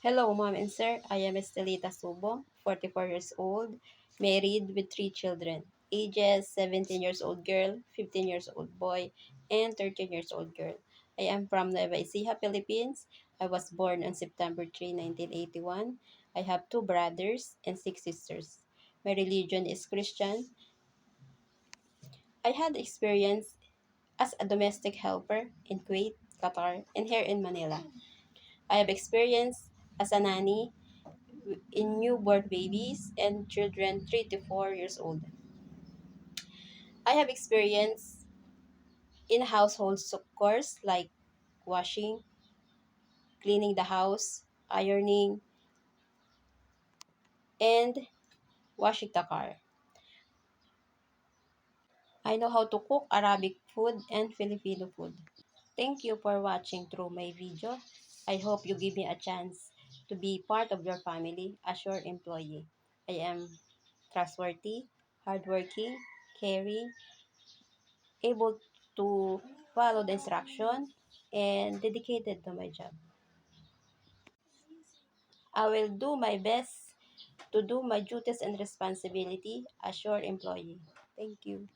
Hello, Mom and Sir. I am Estelita Subo, 44 years old, married with three children, ages 17 years old girl, 15 years old boy, and 13 years old girl. I am from Nueva Ecija, Philippines. I was born on September 3, 1981. I have two brothers and six sisters. My religion is Christian. I had experience as a domestic helper in Kuwait, Qatar, and here in Manila. I have experience as a nanny in newborn babies and children 3 to 4 years old. I have experience in household chores like washing, cleaning the house, ironing, and washing the car. I know how to cook Arabic food and Filipino food. Thank you for watching through my video. I hope you give me a chance to be part of your family as your employee. I am trustworthy, hardworking, caring, able to follow the instruction, and dedicated to my job. I will do my best to do my duties and responsibility as your employee. Thank you.